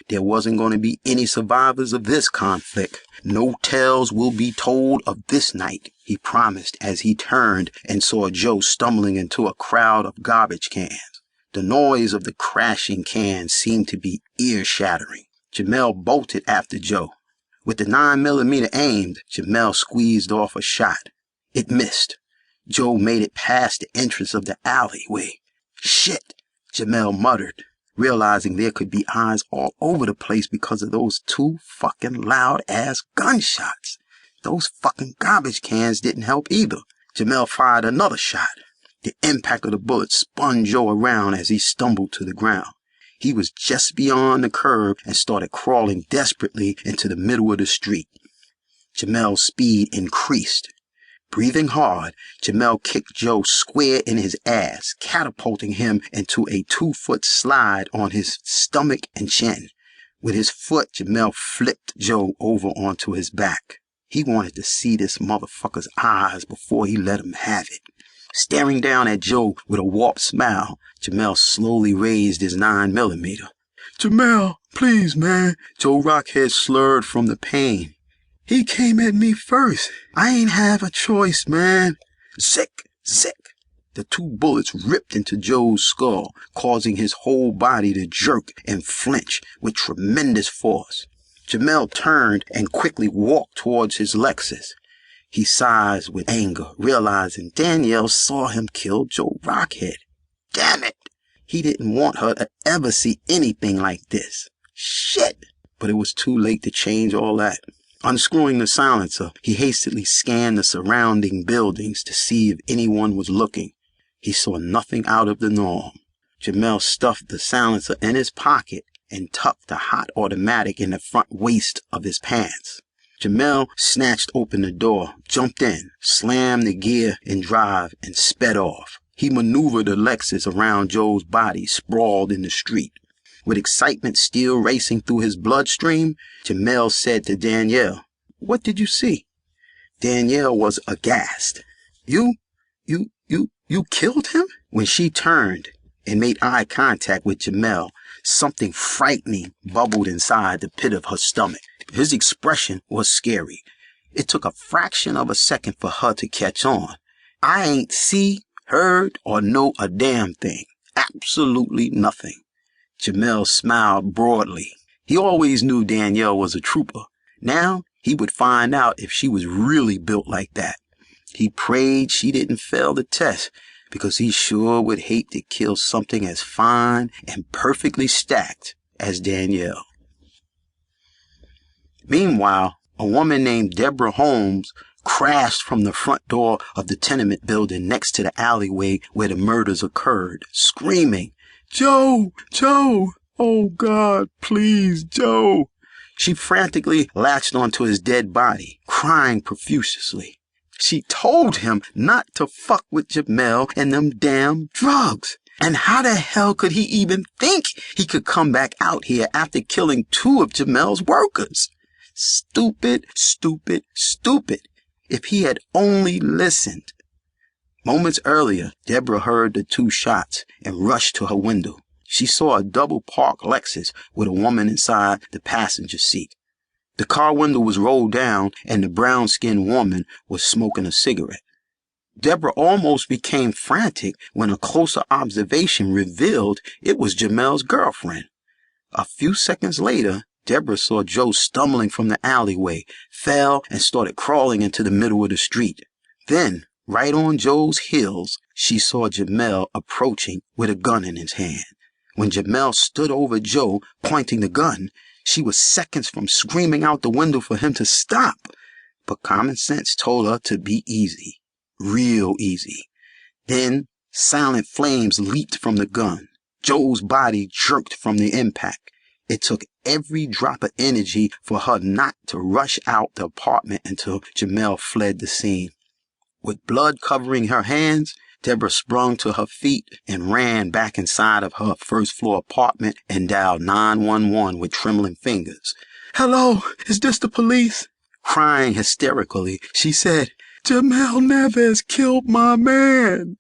There wasn't going to be any survivors of this conflict. No tales will be told of this night, he promised as he turned and saw Joe stumbling into a crowd of garbage cans. The noise of the crashing cans seemed to be ear-shattering. Jamil bolted after Joe. With the 9mm aimed, Jamil squeezed off a shot. It missed. Joe made it past the entrance of the alleyway. Shit, Jamil muttered, realizing there could be eyes all over the place because of those 2 fucking loud-ass gunshots. Those fucking garbage cans didn't help either. Jamil fired another shot. The impact of the bullet spun Joe around as he stumbled to the ground. He was just beyond the curb and started crawling desperately into the middle of the street. Jamil's speed increased. Breathing hard, Jamil kicked Joe square in his ass, catapulting him into a 2-foot slide on his stomach and chin. With his foot, Jamil flipped Joe over onto his back. He wanted to see this motherfucker's eyes before he let him have it. Staring down at Joe with a warped smile, Jamil slowly raised his 9mm. "Jamil, please, man." Joe Rockhead slurred from the pain. "He came at me first. I ain't have a choice, man." Zick, zick. The 2 bullets ripped into Joe's skull, causing his whole body to jerk and flinch with tremendous force. Jamil turned and quickly walked towards his Lexus. He sighed with anger, realizing Danielle saw him kill Joe Rockhead. Damn it! He didn't want her to ever see anything like this. Shit! But it was too late to change all that. Unscrewing the silencer, he hastily scanned the surrounding buildings to see if anyone was looking. He saw nothing out of the norm. Jamil stuffed the silencer in his pocket and tucked the hot automatic in the front waist of his pants. Jamil snatched open the door, jumped in, slammed the gear in drive, and sped off. He maneuvered the Lexus around Joe's body, sprawled in the street. With excitement still racing through his bloodstream, Jamil said to Danielle, "What did you see?" Danielle was aghast. You killed him?" When she turned and made eye contact with Jamil, something frightening bubbled inside the pit of her stomach. His expression was scary. It took a fraction of a second for her to catch on. "I ain't see, heard, or know a damn thing. Absolutely nothing." Jamil smiled broadly. He always knew Danielle was a trooper. Now he would find out if she was really built like that. He prayed she didn't fail the test, because he sure would hate to kill something as fine and perfectly stacked as Danielle. Meanwhile, a woman named Deborah Holmes crashed from the front door of the tenement building next to the alleyway where the murders occurred, screaming, "Joe! Joe! Oh God, please, Joe!" She frantically latched onto his dead body, crying profusely. She told him not to fuck with Jamil and them damn drugs. And how the hell could he even think he could come back out here after killing 2 of Jamil's workers? Stupid, stupid, stupid. If he had only listened. Moments earlier, Deborah heard the 2 shots and rushed to her window. She saw a double-parked Lexus with a woman inside the passenger seat. The car window was rolled down and the brown-skinned woman was smoking a cigarette. Deborah almost became frantic when a closer observation revealed it was Jamil's girlfriend. A few seconds later, Deborah saw Joe stumbling from the alleyway, fell, and started crawling into the middle of the street. Then, right on Joe's heels, she saw Jamil approaching with a gun in his hand. When Jamil stood over Joe, pointing the gun, she was seconds from screaming out the window for him to stop. But common sense told her to be easy. Real easy. Then, silent flames leaped from the gun. Joe's body jerked from the impact. It took every drop of energy for her not to rush out the apartment until Jamil fled the scene. With blood covering her hands, Deborah sprung to her feet and ran back inside of her first-floor apartment and dialed 911 with trembling fingers. "Hello, is this the police?" Crying hysterically, she said, "Jamil Nevez killed my man."